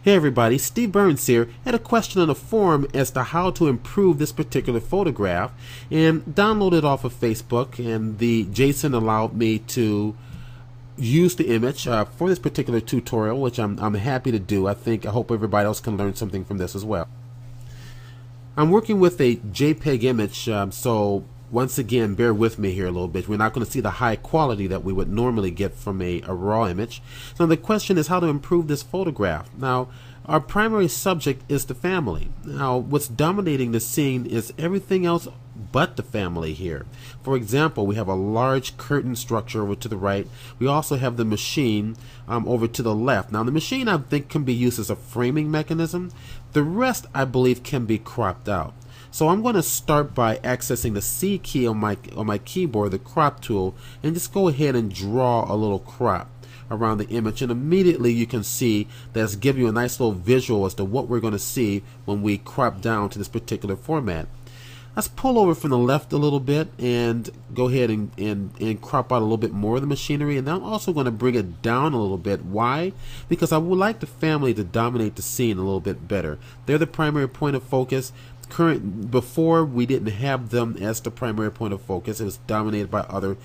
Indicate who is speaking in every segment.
Speaker 1: Hey everybody, Steve Burns here. Had a question on the forum as to how to improve this particular photograph, and downloaded off of Facebook, and the Jason allowed me to use the image for this particular tutorial, which I'm happy to do. I hope everybody else can learn something from this as well. I'm working with a JPEG image, so once again, bear with me here a little bit. We're not going to see the high quality that we would normally get from a raw image. So the question is how to improve this photograph. Now, our primary subject is the family. Now, what's dominating the scene is everything else but the family here. For example, we have a large curtain structure over to the right. We also have the machine over to the left. Now, the machine, I think, can be used as a framing mechanism. The rest, I believe, can be cropped out. So I'm going to start by accessing the C key on my keyboard, the crop tool, and just go ahead and draw a little crop around the image, and immediately you can see that's giving you a nice little visual as to what we're going to see when we crop down to this particular format. Let's pull over from the left a little bit and go ahead and crop out a little bit more of the machinery, and I'm also going to bring it down a little bit. Why? Because I would like the family to dominate the scene a little bit better. They're the primary point of focus. Before, we didn't have them as the primary point of focus. It was dominated by other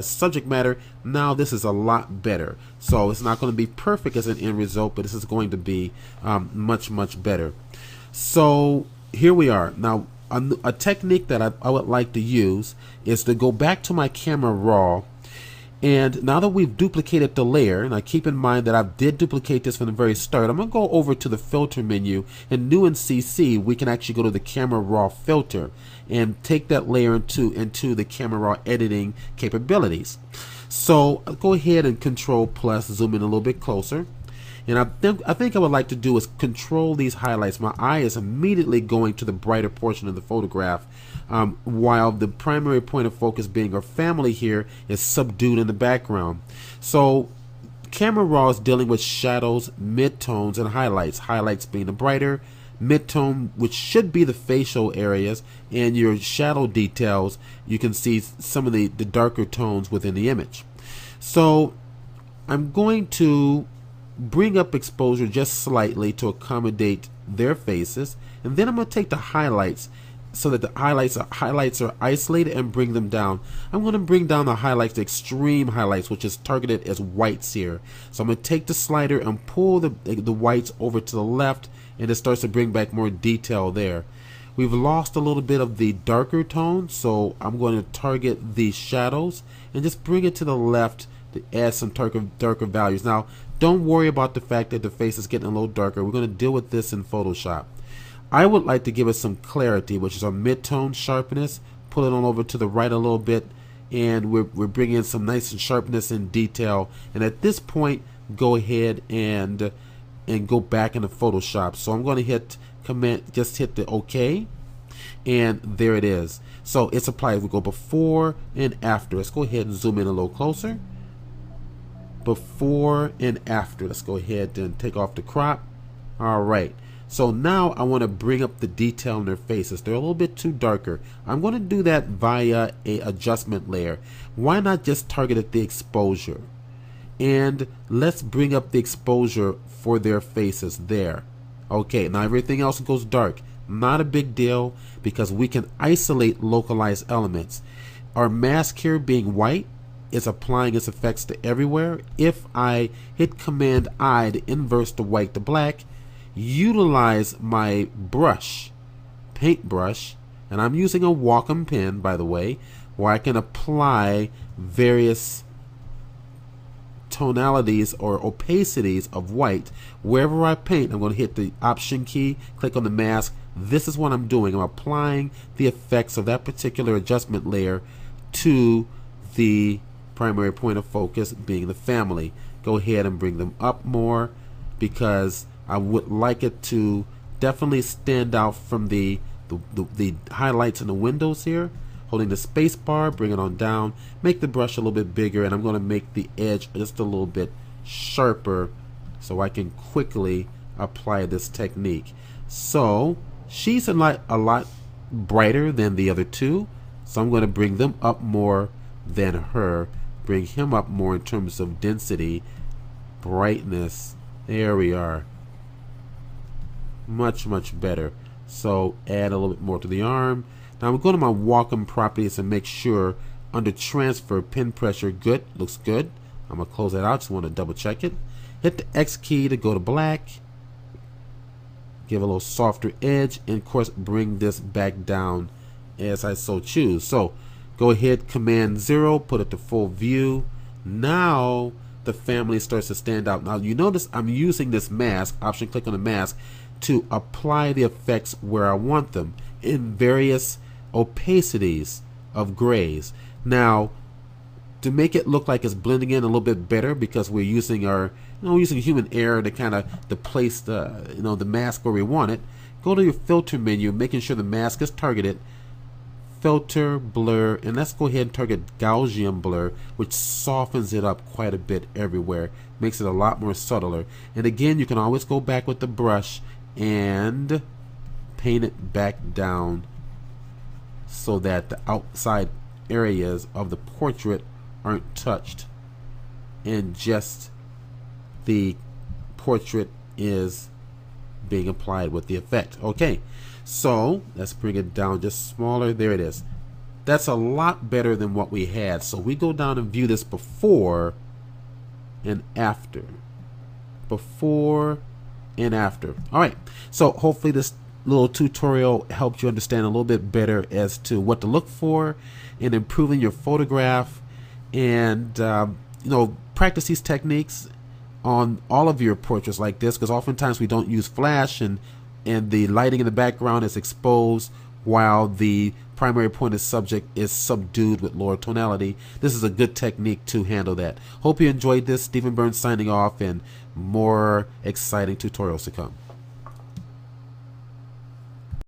Speaker 1: subject matter. Now this is a lot better. So it's not going to be perfect as an end result, but this is going to be much better. So here we are. Now a technique that I would like to use is to go back to my camera raw. And now that we've duplicated the layer, and I keep in mind that I did duplicate this from the very start, I'm going to go over to the filter menu, and new in CC, we can actually go to the camera raw filter and take that layer into the camera raw editing capabilities. So I'll go ahead and Control plus zoom in a little bit closer. And I think I would like to do is control these highlights. My eye is immediately going to the brighter portion of the photograph, while the primary point of focus being our family here is subdued in the background. So Camera Raw is dealing with shadows, midtones, and highlights. Highlights being the brighter, midtone, which should be the facial areas, and your shadow details, you can see some of the darker tones within the image. So I'm going to bring up exposure just slightly to accommodate their faces, and then I'm going to take the highlights so that the highlights are isolated and bring them down. I'm going to bring down the highlights, the extreme highlights, which is targeted as whites here. So I'm going to take the slider and pull the whites over to the left, and it starts to bring back more detail there. We've lost a little bit of the darker tone, so I'm going to target the shadows and just bring it to the left to add some darker values. Now, don't worry about the fact that the face is getting a little darker. We're going to deal with this in Photoshop. I would like to give it some clarity, which is our mid-tone sharpness. Pull it on over to the right a little bit, and we're bringing in some nice sharpness and detail. And at this point, go ahead and go back into Photoshop. So I'm going to hit Command, just hit the OK, and there it is. So it's applied. We go before and after. Let's go ahead and zoom in a little closer. Before and after. Let's go ahead and take off the crop. All right. So now I want to bring up the detail in their faces. They're a little bit too darker. I'm going to do that via a adjustment layer. Why not just target at the exposure? And let's bring up the exposure for their faces there. Okay, now everything else goes dark. Not a big deal because we can isolate localized elements. Our mask here being white is applying its effects to everywhere. If I hit Command I to inverse the white to black, utilize my brush, paintbrush, and I'm using a Wacom pen, by the way, where I can apply various tonalities or opacities of white. Wherever I paint, I'm going to hit the Option key, click on the mask. This is what I'm doing. I'm applying the effects of that particular adjustment layer to the primary point of focus being the family. Go ahead and bring them up more because I would like it to definitely stand out from the highlights in the windows here. Holding the space bar, bring it on down, make the brush a little bit bigger, and I'm going to make the edge just a little bit sharper so I can quickly apply this technique. So she's a lot brighter than the other two, so I'm going to bring them up more than her, bring him up more in terms of density, brightness. There we are. much better. So add a little bit more to the arm. Now I'm going to my Wacom properties and make sure under transfer pin pressure good, looks good. I'm going to close that out, just want to double check it. Hit the X key to go to black. Give a little softer edge, and of course bring this back down as I so choose. So go ahead, Command 0, put it to full view. Now the family starts to stand out. Now you notice I'm using this mask, Option click on the mask, to apply the effects where I want them in various opacities of grays. Now to make it look like it's blending in a little bit better, because we're using our, using human error to kind of to place the, the mask where we want it, go to your filter menu, making sure the mask is targeted, filter, blur, and let's go ahead and target Gaussian blur, which softens it up quite a bit everywhere, makes it a lot more subtler. And again, you can always go back with the brush and paint it back down so that the outside areas of the portrait aren't touched and just the portrait is being applied with the effect. Okay, so let's bring it down just smaller. There it is. That's a lot better than what we had. So we go down and view this before and after. Before and after. All right, so hopefully this little tutorial helped you understand a little bit better as to what to look for in improving your photograph, and practice these techniques on all of your portraits like this, because oftentimes we don't use flash and the lighting in the background is exposed while the primary point of subject is subdued with lower tonality. This is a good technique to handle that. Hope you enjoyed this. Stephen Burns signing off, and more exciting tutorials to come.